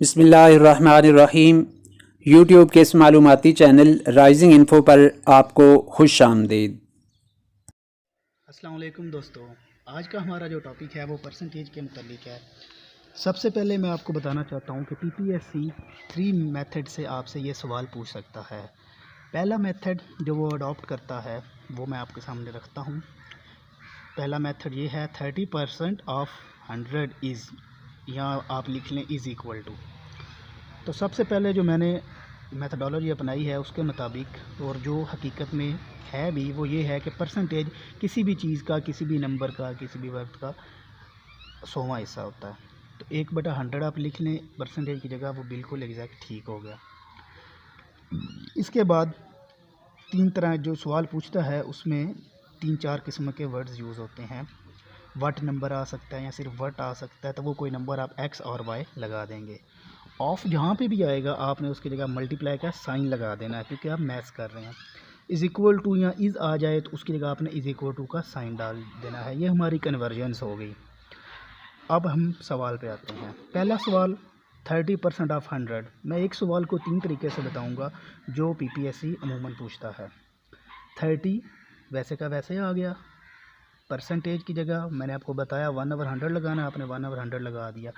बिस्मिल्लाहिर्रहमानिर्रहीम। यूट्यूब के इस मालूमाती चैनल राइजिंग इन्फो पर आपको खुश आमदीद। अस्सलाम वालेकुम दोस्तों, आज का हमारा जो टॉपिक है वो परसेंटेज के मुतालिक है। सबसे पहले मैं आपको बताना चाहता हूँ कि पीपीएससी 3 मेथड से आपसे ये सवाल पूछ सकता है। पहला मेथड जो वो अडॉप्ट करता है वो मैं आपके सामने रखता हूँ। पहला मेथड ये है 30% ऑफ 100 इज़, यहाँ आप लिख लें इज़ इक्वल टू। तो सबसे पहले जो मैंने मेथडोलॉजी अपनाई है उसके मुताबिक, और जो हकीकत में है भी, वो ये है कि परसेंटेज किसी भी चीज़ का, किसी भी नंबर का, किसी भी वर्ड का 100वां हिस्सा होता है। तो 1/100 आप लिख लें परसेंटेज की जगह, वो बिल्कुल एग्जैक्ट ठीक हो गया। इसके बाद 3 तरह जो सवाल पूछता है उसमें 3-4 किस्म के वर्ड्स यूज़ होते हैं। वट नंबर आ सकता है या सिर्फ वट आ सकता है, तो वो कोई नंबर आप एक्स और वाई लगा देंगे। ऑफ जहाँ पे भी आएगा आपने उसकी जगह मल्टीप्लाई का साइन लगा देना है, क्योंकि आप मैथ्स कर रहे हैं। इज़ इक्वल टू या इज़ आ जाए तो उसकी जगह आपने इज़ इक्वल टू का साइन डाल देना है। ये हमारी कन्वर्जेंस हो गई। अब हम सवाल पे आते हैं। पहला सवाल 30% ऑफ 100। मैं एक सवाल को 3 तरीके से बताऊंगा जो पीपीएससी अमूमन पूछता है। 30 वैसे का वैसे आ गया, परसेंटेज की जगह मैंने आपको बताया 1/100 लगाना, आपने 1/100 लगा दिया।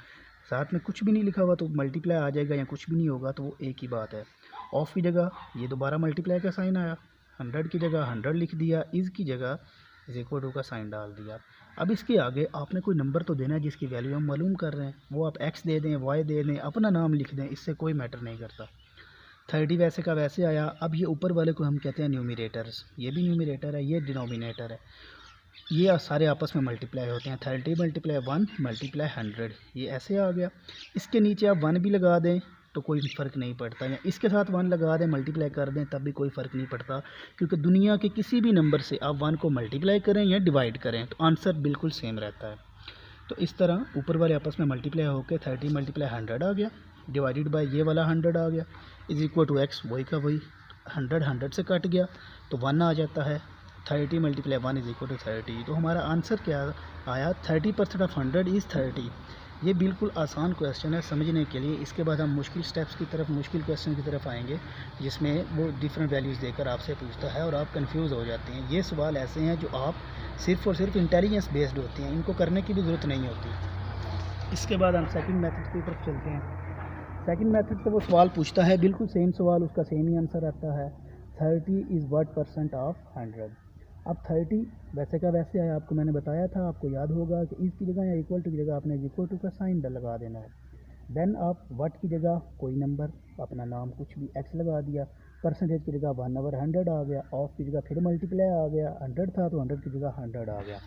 साथ में कुछ भी नहीं लिखा हुआ तो मल्टीप्लाई आ जाएगा, या कुछ भी नहीं होगा तो वो एक ही बात है। ऑफ की जगह ये दोबारा मल्टीप्लाई का साइन आया, 100 की जगह 100 लिख दिया, इज़ की जगह इज़ इक्वल टू का साइन डाल दिया। अब इसके आगे आपने कोई नंबर तो देना है जिसकी वैल्यू हम मालूम कर रहे हैं। वो आप एक्स दे दें, वाई दे दें, अपना नाम लिख दें, इससे कोई मैटर नहीं करता। 30 वैसे का वैसे आया। अब ये ऊपर वाले को हम कहते हैं न्यूमिरेटर्स, ये भी न्यूमिरेटर है, ये डिनोमिनेटर है। ये सारे आपस में मल्टीप्लाई होते हैं। 30 मल्टीप्लाई 1 मल्टीप्लाई 100, ये ऐसे आ गया। इसके नीचे आप 1 भी लगा दें तो कोई फ़र्क नहीं पड़ता, या इसके साथ 1 लगा दें, मल्टीप्लाई कर दें, तब भी कोई फ़र्क नहीं पड़ता, क्योंकि दुनिया के किसी भी नंबर से आप 1 को मल्टीप्लाई करें या डिवाइड करें तो आंसर बिल्कुल सेम रहता है। तो इस तरह ऊपर वाले आपस में मल्टीप्लाई होकर 30 मल्टीप्लाई 100 आ गया, डिवाइडेड बाय ये वाला 100 आ गया, इज़ इक्वल टू एक्स, वही का वही। 100 से कट गया तो 1 आ जाता है। 30 मल्टीप्लाई 1 इज़ इक्वल टू 30। तो हमारा आंसर क्या आया? 30% ऑफ 100 इज़ 30। ये बिल्कुल आसान क्वेश्चन है समझने के लिए। इसके बाद हम मुश्किल स्टेप्स की तरफ, मुश्किल क्वेश्चन की तरफ आएंगे, जिसमें वो डिफरेंट वैल्यूज़ देकर आपसे पूछता है और आप कंफ्यूज हो जाते हैं। ये सवाल ऐसे हैं जो आप सिर्फ़ और सिर्फ इंटेलिजेंस बेस्ड होती हैं, इनको करने की भी ज़रूरत नहीं होती। इसके बाद हम सेकंड मेथड की तरफ चलते हैं। सेकंड मेथड से वो सवाल पूछता है, बिल्कुल सेम सवाल, उसका सेम ही आंसर आता है। 30 इज़ व्हाट परसेंट ऑफ 100। अब 30 वैसे का वैसे आया, आपको मैंने बताया था, आपको याद होगा कि इस की जगह या इक्वल टू की जगह आपने इक्वल टू का साइन लगा देना है। देन आप व्हाट की जगह कोई नंबर, अपना नाम कुछ भी, एक्स लगा दिया। परसेंटेज की जगह 1/100 आ गया। ऑफ की जगह फिर मल्टीप्लाई आ गया, 100 था तो 100 की जगह 100 आ गया।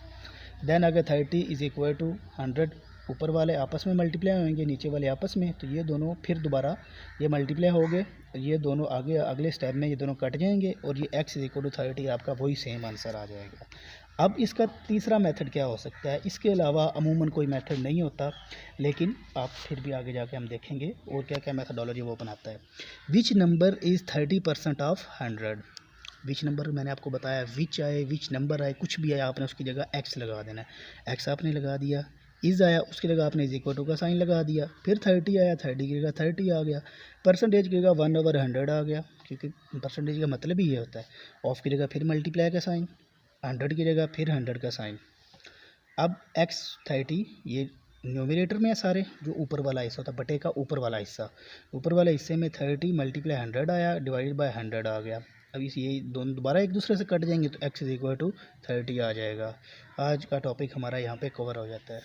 देन अगर 30 इज़ इक्वल टू 100, ऊपर वाले आपस में मल्टीप्लाई होंगे, नीचे वाले आपस में, तो ये दोनों फिर दोबारा ये मल्टीप्लाई हो गए, ये दोनों आगे अगले स्टेप में ये दोनों कट जाएंगे और ये x इज़ इक्वल टू 30 आपका वही सेम आंसर आ जाएगा। अब इसका तीसरा मेथड क्या हो सकता है? इसके अलावा अमूमन कोई मेथड नहीं होता, लेकिन आप फिर भी आगे जाके हम देखेंगे और क्या क्या मेथडोलॉजी वो बनाता है। Which number is 30% of 100। Which number मैंने आपको बताया, विच आए, विच नंबर आए, कुछ भी आए, आपने उसकी जगह एक्स लगा देना है। एक्स आपने लगा दिया। इज़ आया, उसकी जगह आपने इज इक्वल टू का साइन लगा दिया। फिर 30 आया, 30 की जगह 30 आ गया। परसेंटेज की जगह 1/100 आ गया, क्योंकि परसेंटेज का मतलब ही ये होता है। ऑफ की जगह फिर मल्टीप्लाई का साइन, 100 की जगह फिर 100 का साइन। अब एक्स 30 ये न्यूमिनेटर में है सारे, जो ऊपर वाला हिस्सा होता है, बटे का ऊपर वाला हिस्सा, ऊपर वाले हिस्से में 30 मल्टीप्लाई 100 आया, डिवाइडेड बाय 100 आ गया। अब इस ये दोनों दोबारा एक दूसरे से कट जाएंगे तो x इज़ इक्वल टू 30 आ जाएगा। आज का टॉपिक हमारा यहाँ पे कवर हो जाता है।